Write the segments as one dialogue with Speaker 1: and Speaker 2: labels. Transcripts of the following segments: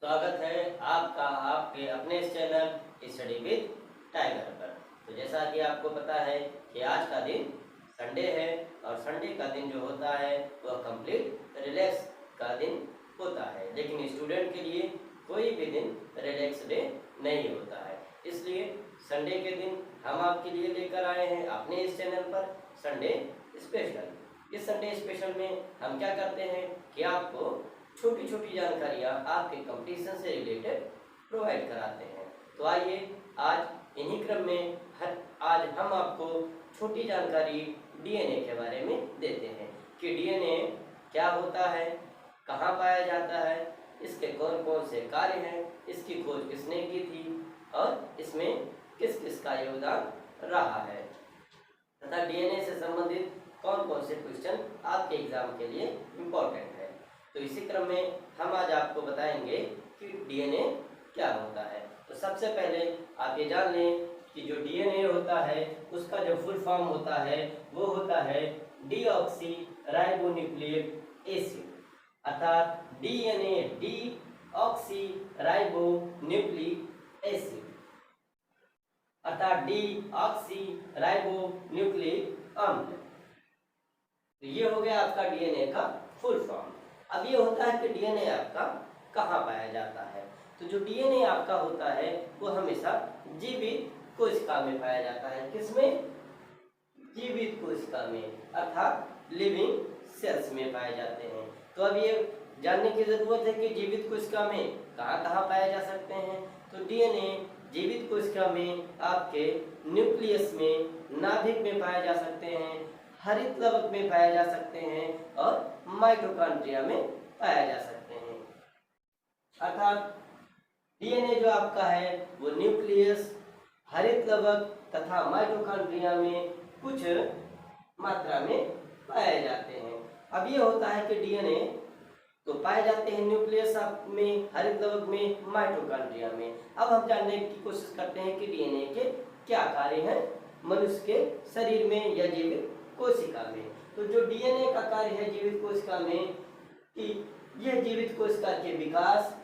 Speaker 1: स्वागत है आपका आपके अपने इस चैनल स्टडी विद टाइगर पर। तो जैसा कि आपको पता है कि आज का दिन संडे है और संडे का दिन जो होता है वह कंप्लीट रिलैक्स का दिन होता है, लेकिन स्टूडेंट के लिए कोई भी दिन रिलैक्स डे नहीं होता है। इसलिए संडे के दिन हम आपके लिए लेकर आए हैं अपने इस चैनल पर संडे स्पेशल। इस संडे स्पेशल में हम क्या करते हैं कि आपको छोटी छोटी जानकारियाँ आपके कंपटीशन से रिलेटेड प्रोवाइड कराते हैं। तो आइए आज इन्हीं क्रम में आज हम आपको छोटी जानकारी डीएनए के बारे में देते हैं कि डीएनए क्या होता है, कहाँ पाया जाता है, इसके कौन कौन से कार्य हैं, इसकी खोज किसने की थी और इसमें किस किस का योगदान रहा है तथा डीएनए से संबंधित कौन कौन से क्वेश्चन आपके एग्जाम के लिए इम्पोर्टेंट है। तो इसी क्रम में हम आज आपको बताएंगे कि डीएनए क्या होता है। तो सबसे पहले आप ये जान लें कि जो डीएनए होता है उसका जो फुल फॉर्म होता है वो होता है डीऑक्सी राइबोन्यूक्लिक एसिड, अर्थात डीएनए डीऑक्सी राइबोन्यूक्लिक एसिड अर्थात डीऑक्सी राइबोन्यूक्लिक अम्ल। तो ये हो गया आपका डीएनए का फुल फॉर्म। अब ये होता है कि डीएनए आपका कहाँ पाया जाता है। तो जो डीएनए आपका होता है वो हमेशा जीवित कोशिका में पाया जाता है। किसमें? जीवित कोशिका में, अर्थात लिविंग सेल्स में पाए जाते हैं। तो अब ये जानने की जरूरत है कि जीवित कोशिका में कहाँ कहाँ पाए जा सकते हैं। तो डीएनए जीवित कोशिका में आपके न्यूक्लियस में, नाभिक में पाए जा सकते हैं, हरित लवक में पाए जा सकते हैं और माइटोकॉन्ड्रिया में पाया जा सकते हैं। अर्थात डीएनए जो आपका है वो न्यूक्लियस, हरित लवक तथा माइटोकॉन्ड्रिया में कुछ मात्रा में पाए जाते हैं। अब ये होता है कि डीएनए तो पाए जाते हैं न्यूक्लियस में, हरित लवक में, माइटोकॉन्ड्रिया में। अब हम जानने की कोशिश करते हैं कि डीएनए के क्या कार्य हैं मनुष्य के शरीर में या जीवित कोशिका में। तो जो डीएनए का कार्य है जीवित कोशिका में कि यह जीवित कोशिका के विकास,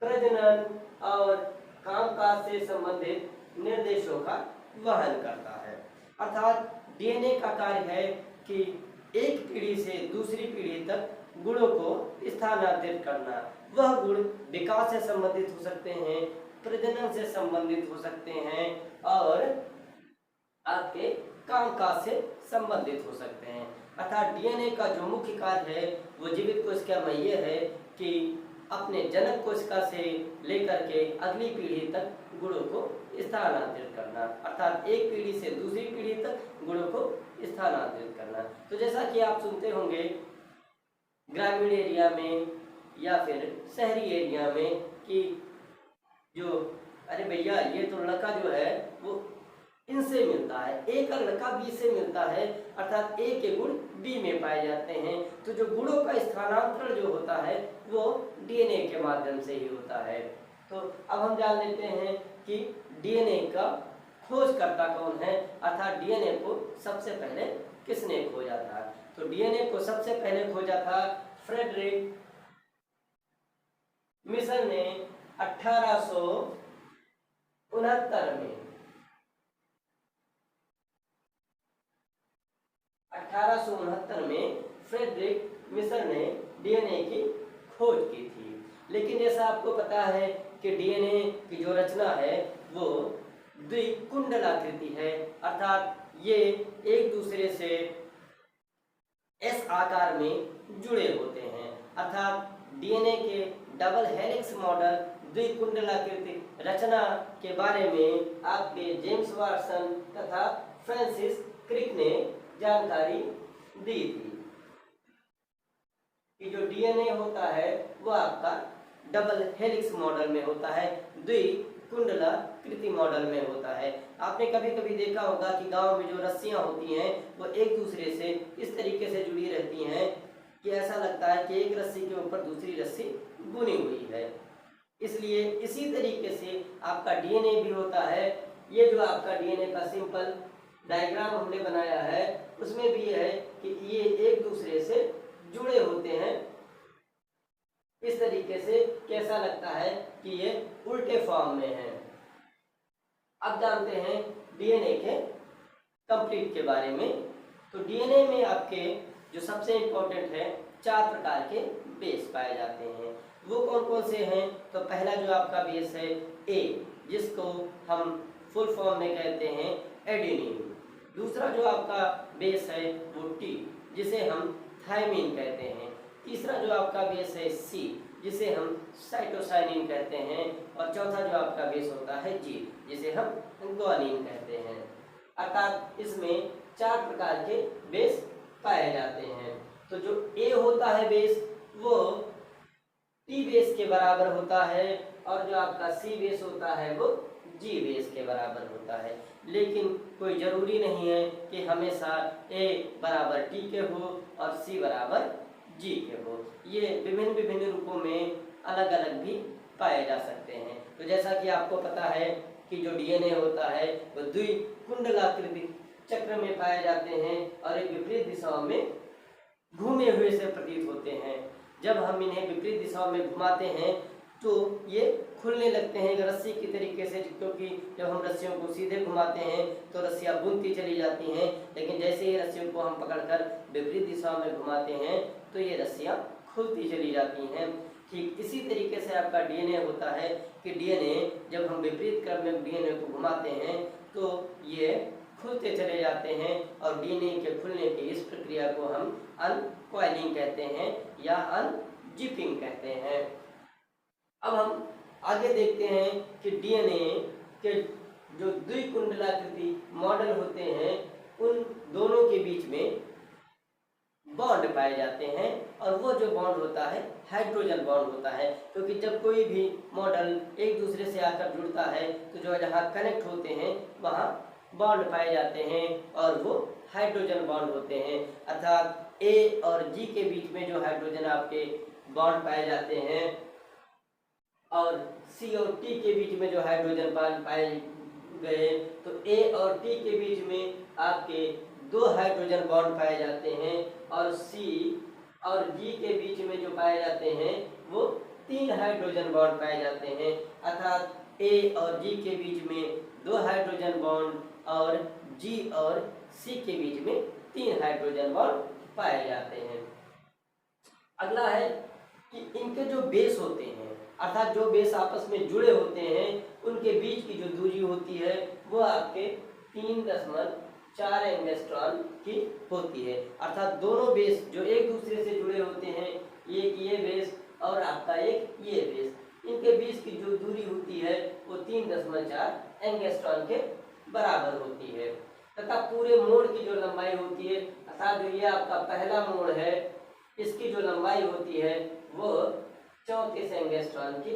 Speaker 1: प्रजनन और कामकाज से संबंधित निर्देशों का वहन करता है। अर्थात डीएनए का कार्य है कि एक पीढ़ी से दूसरी पीढ़ी तक गुणों को स्थानांतरित करना। वह गुण विकास से संबंधित हो सकते हैं, प्रजनन से संबंधित हो सकते हैं और आपके कामकाज से संबंधित हो सकते हैं। अर्थात डीएनए का जो मुख्य कार्य है वो जीवित कोशिका में ये है कि अपने जनक कोशिका से लेकर के अगली पीढ़ी तक गुणों को स्थानांतरित करना, अर्थात एक पीढ़ी से दूसरी पीढ़ी तक गुणों को स्थानांतरित करना। तो जैसा कि आप सुनते होंगे ग्रामीण एरिया में या फिर शहरी एरिया में कि जो अरे भैया ये तो लड़का जो है वो इनसे मिलता है, ए का लड़का बी से मिलता है, अर्थात ए के गुण बी में पाए जाते हैं। तो जो गुणों का स्थानांतरण जो होता है वो डीएनए के माध्यम से ही होता है। तो अब हम जान लेते हैं कि डीएनए का खोजकर्ता कौन है, अर्थात डीएनए को सबसे पहले किसने खोजा था। तो डीएनए को सबसे पहले खोजा था फ्रेडरिक मिशन ने 1869 में। 1869 में फ्रेडरिक मिशन ने डीएनए की खोज की थी। लेकिन जैसा आपको पता है कि डीएनए की जो रचना है वो द्विकुंडलाकृति है, अर्थात ये एक दूसरे से एस आकार में जुड़े होते हैं। अर्थात डीएनए के डबल हेलिक्स मॉडल द्विकुंडलाकृति रचना के बारे में आपके जेम्स वाटसन तथा फ्रांसिस क्रिक ने जानकारी दी थी कि जो डीएनए होता है वो आपका डबल हेलिक्स मॉडल में होता है, द्विकुंडलाकृति मॉडल में होता है। आपने कभी कभी देखा होगा कि गांव में जो रस्सियां होती हैं वो एक दूसरे से इस तरीके से जुड़ी रहती हैं कि ऐसा लगता है कि एक रस्सी के ऊपर दूसरी रस्सी बुनी हुई है। इसलिए इसी तरीके से आपका डीएनए भी होता है। ये जो आपका डीएनए का सिंपल डायग्राम हमने बनाया है उसमें भी है कि ये एक दूसरे से जुड़े होते हैं इस तरीके से कैसा लगता है कि ये उल्टे फॉर्म में है। अब जानते हैं डीएनए के कंप्लीट के बारे में। तो डीएनए में आपके जो सबसे इम्पोर्टेंट है 4 प्रकार के बेस पाए जाते हैं। वो कौन कौन से हैं? तो पहला जो आपका बेस है ए, जिसको हम फुल फॉर्म में कहते हैं एडेनिन। दूसरा जो आपका बेस है वो टी, जिसे हम थायमिन कहते हैं। तीसरा जो आपका बेस है सी, जिसे हम साइटोसाइनिन कहते हैं। और चौथा जो आपका बेस होता है जी, जिसे हम ग्वानिन कहते हैं। अर्थात इसमें 4 प्रकार के बेस पाए जाते हैं। तो जो ए होता है बेस वो टी बेस के बराबर होता है, और जो आपका सी बेस होता है वो जी बेस के बराबर होता है। लेकिन कोई ज़रूरी नहीं है कि हमेशा ए बराबर टी के हो और सी बराबर जी के हो। ये विभिन्न विभिन्न रूपों में अलग अलग भी पाए जा सकते हैं। तो जैसा कि आपको पता है कि जो डीएनए होता है वो द्विकुंडलाकृति चक्र में पाए जाते हैं और एक विपरीत दिशाओं में घूमे हुए से प्रतीत होते हैं। जब हम इन्हें विपरीत दिशाओं में घुमाते हैं तो ये खुलने लगते हैं एक रस्सी की तरीके से, क्योंकि जब हम रस्सियों को सीधे घुमाते हैं तो रस्सियाँ बुनती चली जाती हैं, लेकिन जैसे ही रस्सियों को हम पकड़कर विपरीत दिशाओं में घुमाते हैं तो ये रस्सियाँ खुलती चली जाती हैं। ठीक इसी तरीके से आपका डीएनए होता है कि डीएनए जब हम विपरीत क्रम में डीएनए को घुमाते हैं तो ये खुलते चले जाते हैं, और डीएनए के खुलने की इस प्रक्रिया को हम अनकॉइलिंग कहते हैं या अनजिपिंग कहते हैं। अब हम आगे देखते हैं कि डीएनए के जो द्विकुंडलाकृति मॉडल होते हैं उन दोनों के बीच में बॉन्ड पाए जाते हैं, और वो जो बॉन्ड होता है हाइड्रोजन बॉन्ड होता है, क्योंकि जब कोई भी मॉडल एक दूसरे से आकर जुड़ता है तो जो जहाँ कनेक्ट होते हैं वहाँ बॉन्ड पाए जाते हैं और वो हाइड्रोजन बॉन्ड होते हैं। अर्थात ए और जी के बीच में जो हाइड्रोजन आपके बॉन्ड पाए जाते हैं और सी और टी के बीच में जो हाइड्रोजन बॉन्ड पाए गए, तो ए और टी के बीच में आपके 2 हाइड्रोजन बॉन्ड पाए जाते हैं, और सी और जी के बीच में जो पाए जाते हैं वो 3 हाइड्रोजन बॉन्ड पाए जाते हैं। अर्थात ए और जी के बीच में 2 हाइड्रोजन बॉन्ड और जी और सी के बीच में 3 हाइड्रोजन बॉन्ड पाए जाते हैं। अगला है कि इनके जो बेस होते हैं, अर्थात जो बेस आपस में जुड़े होते हैं, उनके बीच की जो दूरी होती है वो आपके 3.4 एंगस्ट्रॉन की होती है। अर्थात दोनों बेस जो एक दूसरे से जुड़े होते हैं, एक ये बेस और आपका एक ये बेस, इनके बीच की जो दूरी होती है वो 3.4 एंगस्ट्रॉन के बराबर होती है। तथा पूरे मोड़ की जो लंबाई होती है, अर्थात जो ये आपका पहला मोड़ है, इसकी जो लंबाई होती है वो 34 एंगस्ट्रॉन की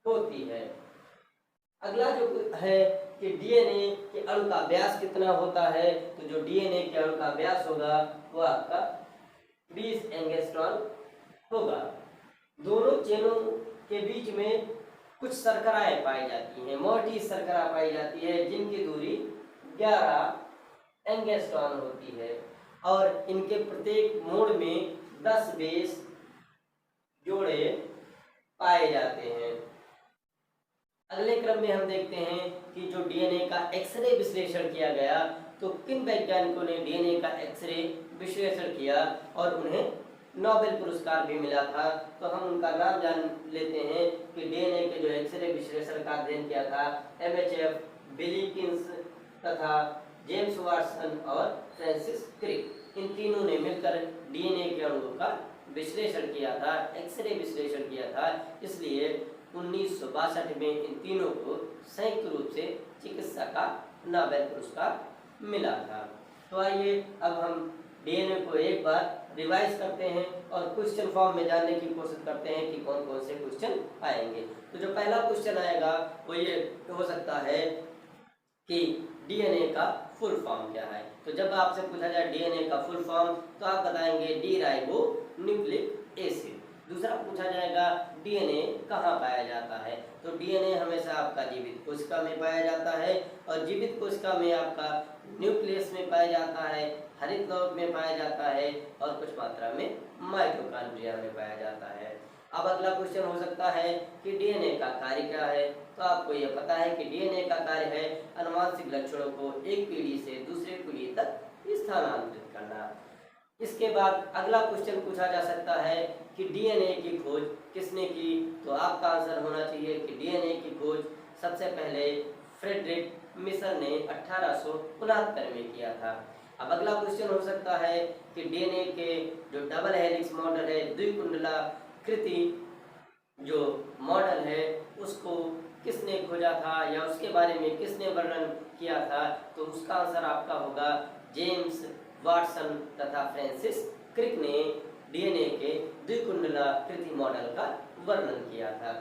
Speaker 1: होती है। अगला जो है कि डीएनए के अणु का व्यास कितना होता है, तो जो डीएनए के अणु का व्यास होगा वो आपका 20 एंगस्ट्रॉन होगा। दोनों चेनों के बीच में कुछ शर्कराएं पाई जाती हैं, मोटी शर्करा पाई जाती है, जिनकी दूरी 11 एंगस्ट्रॉन होती है, और इनके प्रत्येक मोड़ में 10 बेस जोड़े पाए जाते हैं। अगले क्रम में हम देखते हैं कि जो डीएनए का एक्सरे विश्लेषण किया गया, तो किन वैज्ञानिकों ने डीएनए का एक्सरे विश्लेषण किया और उन्हें नोबेल पुरस्कार भी मिला था। तो हम उनका नाम जान लेते हैं कि डीएनए के जो एक्सरे विश्लेषण का अध्ययन किया था एमएचएफ, विलिकिंस तथा जेम्स वाटसन और फ्रांसिस क्रिक, इन तीनों ने मिलकर डीएनए के अणुओं का विश्लेषण किया था, एक्सरे विश्लेषण किया था। इसलिए 1962 में इन तीनों को संयुक्त रूप से चिकित्सा का नोबेल पुरस्कार मिला था। तो आइए अब हम डीएनए को एक बार रिवाइज करते हैं और क्वेश्चन फॉर्म में जानने की कोशिश करते हैं कि कौन कौन से क्वेश्चन आएंगे। तो जो पहला क्वेश्चन आएगा वो ये हो सकता है कि डीएनए का फुल फॉर्म क्या है। तो जब आपसे पूछा जाए डीएनए का फुल फॉर्म तो आप बताएंगे डी राइबो न्यूक्लिक एसिड। दूसरा पूछा जाएगा डीएनए कहाँ पाया जाता है, तो डीएनए हमेशा आपका जीवित कोशिका में पाया जाता है, और जीवित कोशिका में आपका न्यूक्लियस में पाया जाता है, हरित लौह में पाया जाता है और कुछ मात्रा में माइटोकॉन्ड्रिया में पाया जाता है। अब अगला क्वेश्चन हो सकता है कि डीएनए का कार्य क्या है। तो आपको यह पता है कि डीएनए का कार्य है आनुवंशिक लक्षणों को एक पीढ़ी से दूसरे पीढ़ी तक स्थानांतरित करना। इसके बाद अगला क्वेश्चन पूछा जा सकता है कि डीएनए की खोज किसने की। तो आपका आंसर होना चाहिए कि डीएनए की खोज सबसे पहले फ्रेडरिक मिशर ने 1869 में किया था। अब अगला क्वेश्चन हो सकता है कि डीएनए के जो डबल हेलिक्स मॉडल है, द्विकुंडलाकृति जो मॉडल है, उसको किसने खोजा था या उसके बारे में किसने वर्णन किया था। तो उसका आंसर आपका होगा जेम्स वाटसन तथा फ्रांसिस क्रिक ने डीएनए के द्विकुंडलाकृति मॉडल का वर्णन किया था।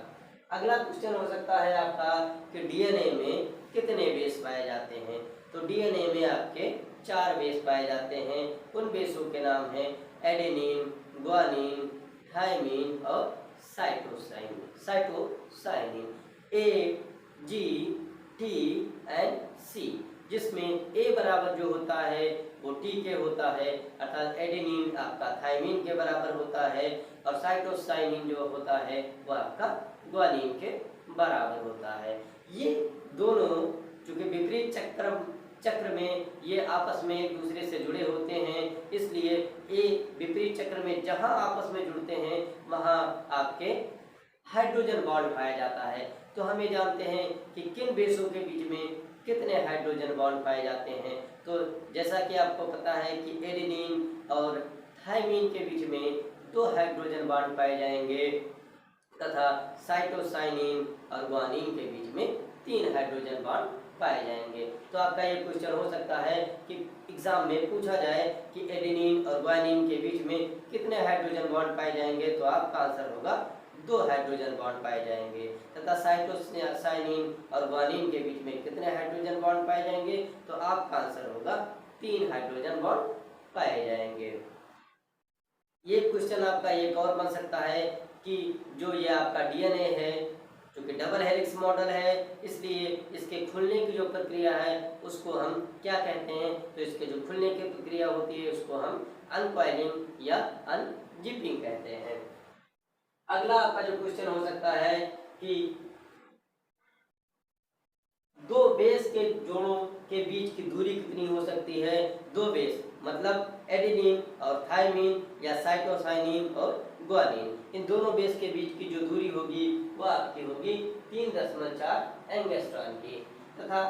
Speaker 1: अगला क्वेश्चन हो सकता है आपका कि डीएनए में कितने बेस पाए जाते हैं। तो डीएनए में आपके 4 बेस पाए जाते हैं। उन बेसों के नाम हैं एडेनिन, ग्वानिन, थायमिन और साइटोसाइनिन ए, जी, टी एंड सी, जिसमें ए बराबर जो होता है वो टी के होता है, अर्थात एडेनिन आपका थायमिन के बराबर होता है और साइटोसाइनिन जो होता है वो आपका ग्वानिन के बराबर होता है। ये दोनों चूंकि विपरीत चक्र में ये आपस में एक दूसरे से जुड़े होते हैं, इसलिए ए विपरीत चक्र में जहां आपस में जुड़ते हैं वहां आपके हाइड्रोजन बॉन्ड पाया जाता है। तो हम ये जानते हैं कि किन बेसों के बीच में कितने हाइड्रोजन बॉन्ड पाए जाते हैं। तो जैसा कि आपको पता है कि एडेनिन और थायमिन के बीच में 2 हाइड्रोजन बॉन्ड पाए जाएंगे तथा साइटोसाइनिन और ग्वानिन के बीच में 3 हाइड्रोजन बॉन्ड पाए जाएंगे। तो आपका ये क्वेश्चन हो सकता है कि एग्जाम में पूछा जाए कि एडेनिन और ग्वानिन के बीच में कितने हाइड्रोजन बॉन्ड पाए जाएंगे। तो आपका आंसर होगा 2 हाइड्रोजन बॉन्ड पाए जाएंगे तथा साइटोसाइनिन और ग्वानिन के बीच में कितने हाइड्रोजन बॉन्ड पाए जाएंगे। तो आपका आंसर होगा 3 हाइड्रोजन बॉन्ड पाए जाएंगे। ये क्वेश्चन आपका एक और बन सकता है कि जो ये आपका डीएनए है क्योंकि डबल हेलिक्स मॉडल है, इसलिए इसके खुलने की जो प्रक्रिया है उसको हम क्या कहते हैं। तो इसके जो खुलने की प्रक्रिया होती है उसको हम अनकॉइलिंग या अनजिपिंग कहते हैं। अगला आपका जो क्वेश्चन हो सकता है कि 2 बेस के जोड़ों के बीच की दूरी कितनी हो सकती है। 2 बेस मतलब एडेनिन और थायमिन या साइटोसाइनिन और ग्वानिन, इन दोनों बेस के बीच की जो दूरी होगी वो आपकी होगी 3.4 एंगस्ट्रॉम की। तथा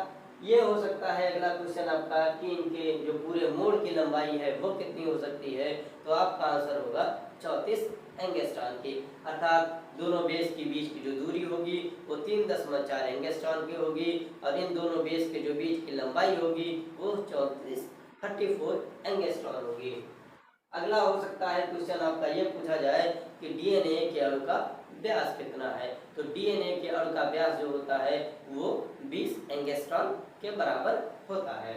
Speaker 1: ये हो सकता है अगला क्वेश्चन आपका कि इनके जो पूरे मोड़ की लंबाई है वो कितनी हो सकती है। तो आपका आंसर होगा 34 एंगस्ट्रॉम की, अर्थात दोनों बेस के बीच की जो दूरी होगी वो 3.4 एंगस्ट्रॉम की होगी और इन दोनों बेस के जो बीच की लंबाई होगी वो 34 एंगस्ट्रॉम होगी। अगला हो सकता है क्वेश्चन आपका ये पूछा जाए कि डीएनए के अणु का व्यास कितना है। तो डीएनए के अणु का व्यास जो होता है वो 20 एंगस्ट्रॉम के बराबर होता है।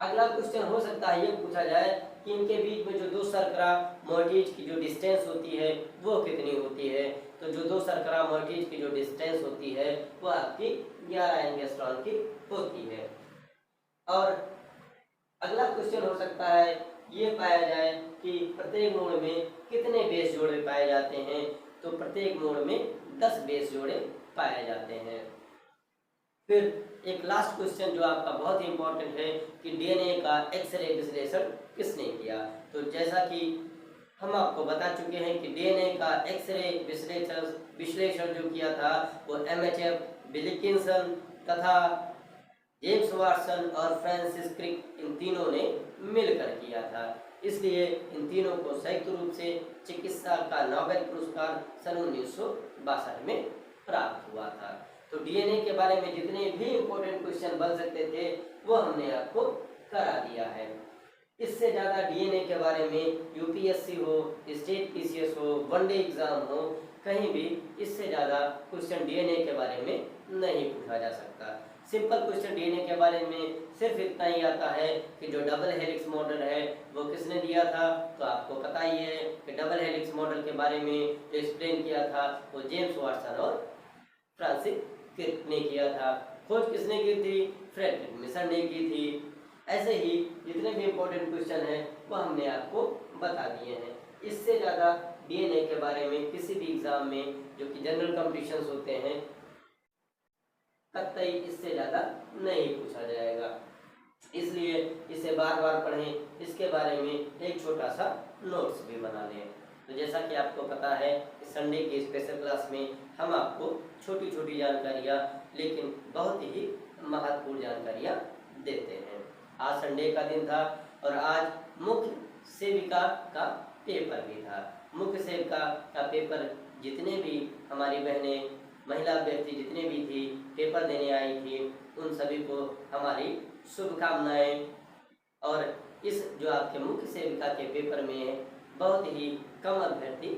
Speaker 1: अगला क्वेश्चन हो सकता है ये पूछा जाए कि इनके बीच में जो 2 शर्करा मोइटीज की जो डिस्टेंस होती है वो कितनी होती है। तो जो 2 शर्करा मोइटीज की जो डिस्टेंस होती है वो आपकी 11 एंगस्ट्रॉम की होती है। और अगला क्वेश्चन हो सकता है ये पाया जाए कि प्रत्येक मोड़ में कितने बेस जोड़े पाए जाते हैं। तो प्रत्येक मोड़ में 10 बेस जोड़े पाए जाते हैं। फिर एक लास्ट क्वेश्चन जो आपका बहुत ही इंपॉर्टेंट है कि डीएनए का एक्सरे विश्लेषण किसने किया। तो जैसा कि हम आपको बता चुके हैं कि डीएनए का एक्सरे विश्लेषण जो किया था वो एमएचएफ विल्किंसन तथा जेम्स वाटसन और फ्रांसिस क्रिक इन तीनों ने मिलकर किया था। इसलिए इन तीनों को संयुक्त रूप से चिकित्सा का नोबेल पुरस्कार सन 1962 में प्राप्त हुआ था। तो डीएनए के बारे में जितने भी इम्पोर्टेंट क्वेश्चन बन सकते थे वो हमने आपको करा दिया है। इससे ज़्यादा डीएनए के बारे में यूपीएससी हो, स्टेट पीसीएस हो, वनडे एग्जाम हो, कहीं भी इससे ज़्यादा क्वेश्चन डीएनए के बारे में नहीं पूछा जा सकता। सिंपल क्वेश्चन डीएनए के बारे में सिर्फ इतना ही आता है कि जो डबल हेलिक्स मॉडल है वो किसने दिया था। तो आपको पता ही है कि डबल हेलिक्स मॉडल के बारे में जो एक्सप्लेन किया था वो जेम्स वाटसन और फ्रांसिस क्रिक ने किया था। खोज किसने की थी? फ्रेडरिक मिशन ने की थी। ऐसे ही जितने भी इम्पोर्टेंट क्वेश्चन हैं वो हमने आपको बता दिए हैं। इससे ज़्यादा डीएनए के बारे में किसी भी एग्जाम में जो कि जनरल कॉम्पिटिशन्स होते हैं कतई इससे ज़्यादा नहीं पूछा जाएगा, इसलिए इसे बार बार पढ़ें। इसके बारे में एक छोटा सा नोट्स भी बना लें। तो जैसा कि आपको पता है संडे की स्पेशल क्लास में हम आपको छोटी छोटी जानकारियाँ लेकिन बहुत ही महत्वपूर्ण जानकारियाँ देते हैं। आज संडे का दिन था और आज मुख्य सेविका का पेपर भी था। मुख्य सेविका का पेपर जितने भी हमारी बहनें महिला अभ्यर्थी जितने भी थी पेपर देने आई थी उन सभी को हमारी शुभकामनाएं। और इस जो आपके मुख्य सेविका के पेपर में बहुत ही कम अभ्यर्थी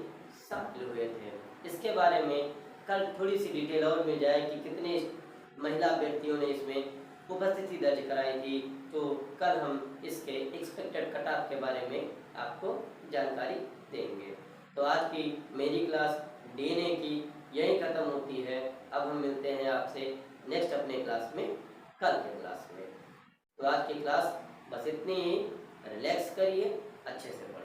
Speaker 1: शामिल हुए थे। इसके बारे में कल थोड़ी सी डिटेल और मिल जाए कि कितने महिला अभ्यर्थियों ने इसमें उपस्थिति दर्ज कराई थी, तो कल हम इसके एक्सपेक्टेड कट ऑफ के बारे में आपको जानकारी देंगे। तो आज की मेरी क्लास डीएनए की यही खत्म होती है। अब हम मिलते हैं आपसे नेक्स्ट अपने क्लास में, कल के क्लास में। तो आज की क्लास बस इतनी ही। रिलैक्स करिए, अच्छे से पढ़िए।